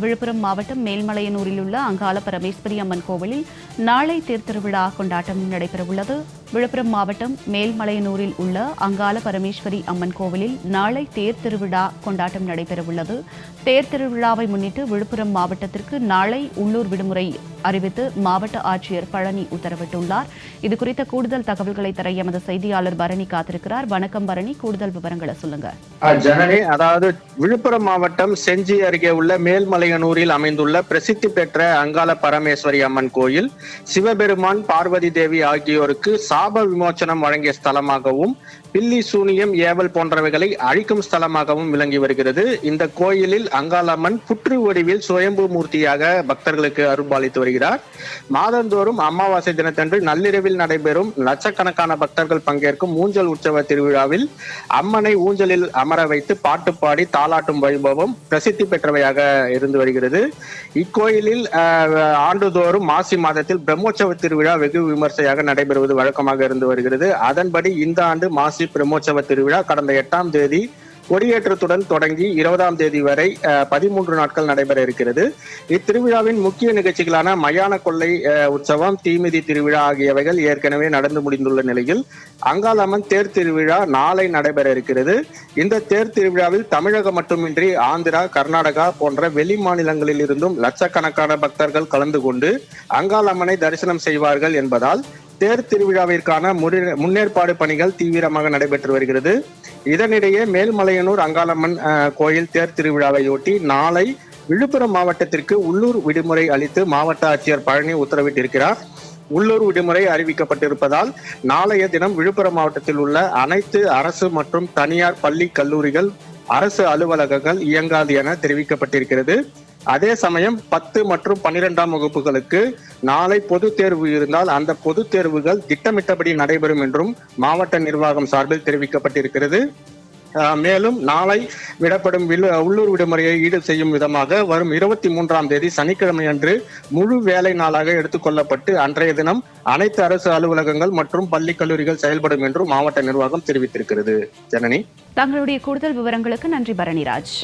விழுப்புரம் மாவட்டம் மேல்மலையனூரில் உள்ள அங்காள பரமேஸ்வரி அம்மன் கோவிலில் நாளை தேர்திருவிழா கொண்டாட்டம் நடைபெறவுள்ளது. விழுப்புரம் மாவட்டம் மேல்மலையனூரில் உள்ள அங்காள பரமேஸ்வரி அம்மன் கோவிலில் நாளை தேர்திருவிழா கொண்டாட்டம் நடைபெறவுள்ளது. தேர்திருவிழாவை முன்னிட்டு விழுப்புரம் மாவட்டத்திற்கு நாளை உள்ளூர் விடுமுறை அறிவித்து மாவட்ட ஆட்சியர் பழனி உத்தரவிட்டுள்ளார். இதுகுறித்த கூடுதல் தகவல்களை தர எமது செய்தியாளர் பரணி காத்திருக்கிறார். வணக்கம் பரணி, கூடுதல் விவரங்களை சொல்லுங்க. ஜனனி, அதாவது விழுப்புரம் மாவட்டம் செஞ்சி அருகே உள்ள மேல்மலையனூரில் அமைந்துள்ள பிரசித்தி பெற்ற அங்காள பரமேஸ்வரி அம்மன் கோயில் சிவபெருமான், பார்வதி தேவி ஆகியோருக்கு சாப விமோச்சனம் வழங்கிய ஸ்தலமாகவும் பில்லி, சூனியம், ஏவல் போன்றவைகளை அழிக்கும் ஸ்தலமாகவும் விளங்கி வருகிறது. இந்த கோயிலில் அங்காளம்மன் புற்று வடிவில் சுயம்பு மூர்த்தியாக பக்தர்களுக்கு அருள்பாலித்து வருகிறார். மாதந்தோறும் அமாவாசை தினத்தன்று நள்ளிரவில் நடைபெறும் லட்சக்கணக்கான பக்தர்கள் பங்கேற்கும் ஊஞ்சல் உற்சவ திருவிழாவில் அம்மனை ஊஞ்சலில் அமர வைத்து பாட்டு பாடி தாலாட்டும் வைபவம் பிரசித்தி பெற்றவையாக இருந்து வருகிறது. இக்கோயிலில் ஆண்டுதோறும் மாசி மாதத்தில் பிரம்மோற்சவ திருவிழா வெகு விமர்சையாக நடைபெறுவது வழக்கமாக இருந்து வருகிறது. அதன்படி இந்த ஆண்டு மாசி பிரம்மோற்சவ திருவிழா கடந்த 8ஆம் தேதி கொடியேற்றத்துடன் தொடங்கி 20ஆம் தேதி வரை 13 நாட்கள் நடைபெற இருக்கிறது. இத்திருவிழாவின் முக்கிய நிகழ்ச்சிகளான மயான கொள்ளை உற்சவம், தீமிதி திருவிழா ஆகியவைகள் ஏற்கனவே நடந்து முடிந்துள்ள நிலையில் அங்காளம்மன் தேர் திருவிழா நாளை நடைபெற இருக்கிறது. இந்த தேர் திருவிழாவில் தமிழகம் மட்டுமின்றி ஆந்திரா, கர்நாடகா போன்ற வெளி மாநிலங்களில் இருந்தும் லட்சக்கணக்கான பக்தர்கள் கலந்து கொண்டு அங்காளம்மனை தரிசனம் செய்வார்கள் என்பதால் தேர் திருவிழாவிற்கான முன்னேற்பாடு பணிகள் தீவிரமாக நடைபெற்று வருகிறது. இதனிடையே மேல்மலையனூர் அங்காளம்மன் கோயில் தேர் திருவிழாவையொட்டி நாளை விழுப்புரம் மாவட்டத்திற்கு உள்ளூர் விடுமுறை அளித்து மாவட்ட ஆட்சியர் பழனி உத்தரவிட்டிருக்கிறார். உள்ளூர் விடுமுறை அறிவிக்கப்பட்டிருப்பதால் நாளைய தினம் விழுப்புரம் மாவட்டத்தில் உள்ள அனைத்து அரசு மற்றும் தனியார் பள்ளி, கல்லூரிகள், அரசு அலுவலகங்கள் இயங்காது என தெரிவிக்கப்பட்டிருக்கிறது. அதே சமயம் 10 மற்றும் 12ஆம் வகுப்புகளுக்கு நாளை பொது தேர்வு இருந்தால் அந்த பொது தேர்வுகள் திட்டமிட்டபடி நடைபெறும் என்றும் மாவட்ட நிர்வாகம் சார்பில் தெரிவிக்கப்பட்டிருக்கிறது. மேலும் நாளை விடப்படும் உள்ளூர் விடுமுறையை ஈடு செய்யும் விதமாக வரும் 23ஆம் தேதி சனிக்கிழமை அன்று முழு வேலை நாளாக எடுத்துக்கொள்ளப்பட்டு அன்றைய தினம் அனைத்து அரசு அலுவலகங்கள் மற்றும் பள்ளி, கல்லூரிகள் செயல்படும் என்றும் மாவட்ட நிர்வாகம் தெரிவித்திருக்கிறது. ஜனனி, தங்களுடைய கூடுதல் விவரங்களுக்கு நன்றி பரணிராஜ்.